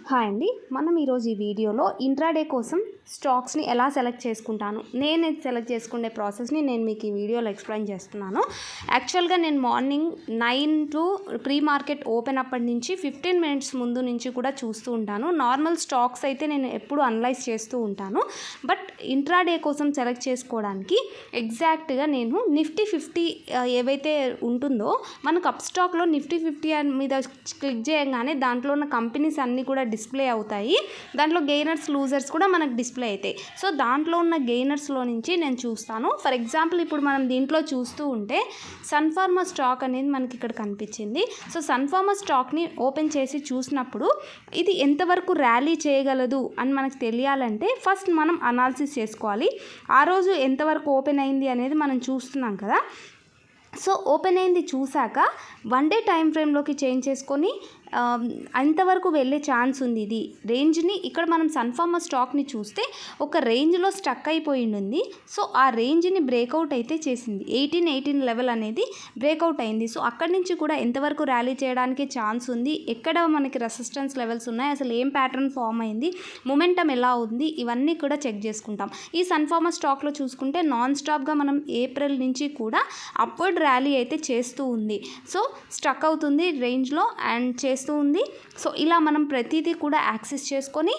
Hi అండి. మనం ఈరోజు ఈ వీడియోలో ఇంట్రాడే కోసం స్టాక్స్ని ఎలా సెలెక్ట్ చేసుకుంటాను, నేను సెలెక్ట్ చేసుకునే ప్రాసెస్ని నేను మీకు ఈ వీడియోలో ఎక్స్ప్లెయిన్ చేస్తున్నాను. యాక్చువల్గా నేను morning 9 to pre market open అప్పటి నుంచి 15 మినిట్స్ ముందు నుంచి కూడా చూస్తూ ఉంటాను. నార్మల్ స్టాక్స్ అయితే నేను ఎప్పుడు అనలైజ్ చేస్తూ ఉంటాను. బట్ ఇంట్రాడే కోసం సెలెక్ట్ చేసుకోవడానికి ఎగ్జాక్ట్గా నేను నిఫ్టీ 50 ఏవైతే ఉంటుందో మనకు అప్ స్టాక్లో నిఫ్టీ 50 మీద క్లిక్ చేయగానే దాంట్లో ఉన్న కంపెనీస్ అన్నీ కూడా డిస్ప్లే అవుతాయి. దాంట్లో గెయినర్స్ లూజర్స్ కూడా మనకు డిస్ప్లే అవుతాయి. సో దాంట్లో ఉన్న గెయినర్స్లో నుంచి నేను చూస్తాను. ఫర్ ఎగ్జాంపుల్ ఇప్పుడు మనం దీంట్లో చూస్తూ ఉంటే సన్ ఫార్మా స్టాక్ అనేది మనకి ఇక్కడ కనిపించింది. సో సన్ ఫార్మా స్టాక్ని ఓపెన్ చేసి చూసినప్పుడు ఇది ఎంతవరకు ర్యాలీ చేయగలదు అని మనకు తెలియాలంటే ఫస్ట్ మనం అనాలిసిస్ చేసుకోవాలి. ఆ రోజు ఎంతవరకు ఓపెన్ అయింది అనేది మనం చూస్తున్నాం కదా. సో ఓపెన్ అయింది చూసాక 1 డే టైం ఫ్రేమ్లోకి చేంజ్ చేసుకొని అంతవరకు వెళ్ళే ఛాన్స్ ఉంది. ఇది రేంజ్ని ఇక్కడ మనం సన్ఫార్మా స్టాక్ని చూస్తే ఒక రేంజ్లో స్టక్ అయిపోయింది. సో ఆ రేంజ్ని బ్రేక్అవుట్ అయితే చేసింది. 18 లెవెల్ అనేది బ్రేక్అవుట్ అయింది. సో అక్కడి నుంచి కూడా ఎంతవరకు ర్యాలీ చేయడానికి ఛాన్స్ ఉంది, ఎక్కడ మనకి రెసిస్టెన్స్ లెవెల్స్ ఉన్నాయి, అసలు ఏం ప్యాటర్న్ ఫామ్ అయింది, మొమెంటం ఎలా ఉంది, ఇవన్నీ కూడా చెక్ చేసుకుంటాం. ఈ సన్ఫార్మా స్టాక్లో చూసుకుంటే నాన్ స్టాప్గా మనం ఏప్రిల్ నుంచి కూడా అప్వర్డ్ ర్యాలీ అయితే చేస్తూ ఉంది. సో స్టక్ అవుతుంది రేంజ్లో అండ్ చేస్తూ ఉంది. సో ఇలా మనం ప్రతిదీ కూడా యాక్సెస్ చేసుకొని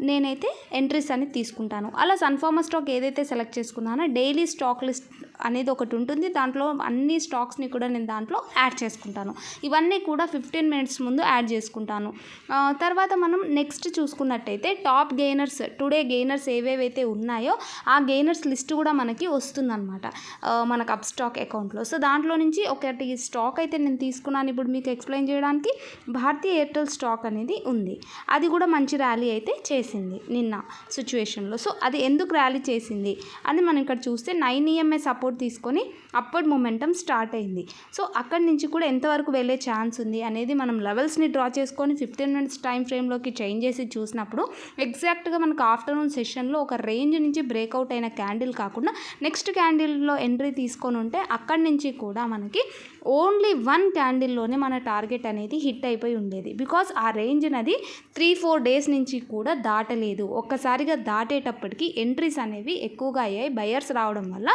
నేనైతే ఎంట్రీస్ అనేది తీసుకుంటాను. అలా సన్ఫార్మా స్టాక్ ఏదైతే సెలెక్ట్ చేసుకున్నానో డైలీ స్టాక్ లిస్ట్ అనేది ఒకటి ఉంటుంది. దాంట్లో అన్ని స్టాక్స్ని కూడా నేను దాంట్లో యాడ్ చేసుకుంటాను. ఇవన్నీ కూడా 15 మినిట్స్ ముందు యాడ్ చేసుకుంటాను. తర్వాత మనం నెక్స్ట్ చూసుకున్నట్టయితే టాప్ గెయినర్స్ టుడే గెయినర్స్ ఏవేవైతే ఉన్నాయో ఆ గెయినర్స్ లిస్ట్ కూడా మనకి వస్తుందన్నమాట మనకు అప్ స్టాక్ అకౌంట్లో. సో దాంట్లో నుంచి ఒకటి స్టాక్ అయితే నేను తీసుకున్నాను ఇప్పుడు మీకు ఎక్స్ప్లెయిన్ చేయడానికి. భారతీ ఎయిర్టెల్ స్టాక్ అనేది ఉంది. అది కూడా మంచి ర్యాలీ అయితే చేసింది నిన్న సిచ్యువేషన్లో. సో అది ఎందుకు ర్యాలీ చేసింది అది మనం ఇక్కడ చూస్తే 9 EMA సపోర్ట్ తీసుకొని అప్వర్డ్ మొమెంటం స్టార్ట్ అయింది. సో అక్కడి నుంచి కూడా ఎంతవరకు వెళ్ళే ఛాన్స్ ఉంది అనేది మనం లెవెల్స్ని డ్రా చేసుకొని 15 మినిట్స్ టైం ఫ్రేమ్లోకి చేంజ్ చేసి చూసినప్పుడు ఎగ్జాక్ట్గా మనకు ఆఫ్టర్నూన్ సెషన్లో ఒక రేంజ్ నుంచి బ్రేక్అవుట్ అయిన క్యాండిల్ కాకుండా నెక్స్ట్ క్యాండిల్లో ఎంట్రీ తీసుకొని ఉంటే అక్కడి నుంచి కూడా మనకి ఓన్లీ 1 క్యాండిల్లోనే మన టార్గెట్ అనేది హిట్ అయిపోయి ఉండేది. బికాజ్ ఆ రేంజ్ అనేది 3-4 డేస్ నుంచి కూడా దాటలేదు. ఒక్కసారిగా దాటేటప్పటికి ఎంట్రీస్ అనేవి ఎక్కువగా అయ్యాయి. బయర్స్ రావడం వల్ల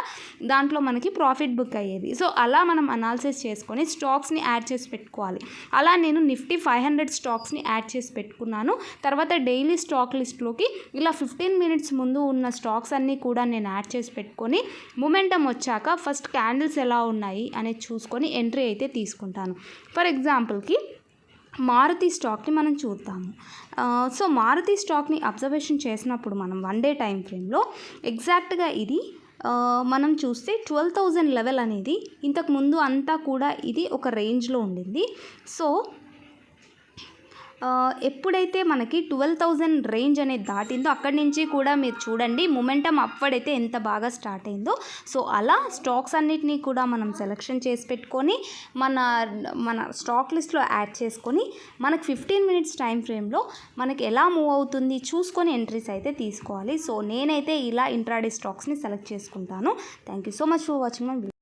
దాంట్లో మనకి ప్రాఫిట్ బుక్ అయ్యేది. సో అలా మనం అనాలిసిస్ చేసుకొని స్టాక్స్ని యాడ్ చేసి పెట్టుకోవాలి. అలా నేను నిఫ్టీ 500 స్టాక్స్ని యాడ్ చేసి పెట్టుకున్నాను. తర్వాత డైలీ స్టాక్ లిస్ట్లోకి ఇలా 15 మినిట్స్ ముందు ఉన్న స్టాక్స్ అన్నీ కూడా నేను యాడ్ చేసి పెట్టుకొని మొమెంటం వచ్చాక ఫస్ట్ క్యాండిల్స్ ఎలా ఉన్నాయి అనేది చూసుకొని ఎంట్రీ అయితే తీసుకుంటాను. ఫర్ ఎగ్జాంపుల్కి మారుతి స్టాక్ని మనం చూద్దాము. సో మారుతి స్టాక్ని అబ్జర్వేషన్ చేసినప్పుడు మనం 1 డే టైం ఫ్రేమ్లో ఎగ్జాక్ట్గా ఇది మనం చూస్తే 12,000 లెవెల్ అనేది ఇంతకు ముందు అంతా కూడా ఇది ఒక రేంజ్లో ఉండింది. సో ఎప్పుడైతే మనకి 12,000 రేంజ్ అనేది దాటిందో అక్కడి నుంచి కూడా మీరు చూడండి మొమెంటం అప్వర్డ్ అయితే ఎంత బాగా స్టార్ట్ అయిందో. సో అలా స్టాక్స్ అన్నిటినీ కూడా మనం సెలెక్షన్ చేసి పెట్టుకొని మన స్టాక్ లిస్ట్లో యాడ్ చేసుకొని మనకి 15 మినిట్స్ టైం ఫ్రేమ్లో మనకి ఎలా మూవ్ అవుతుంది చూసుకొని ఎంట్రీస్ అయితే తీసుకోవాలి. సో నేనైతే ఇలా ఇంట్రాడే స్టాక్స్ని సెలెక్ట్ చేసుకుంటాను. Thank you so much for watching my video.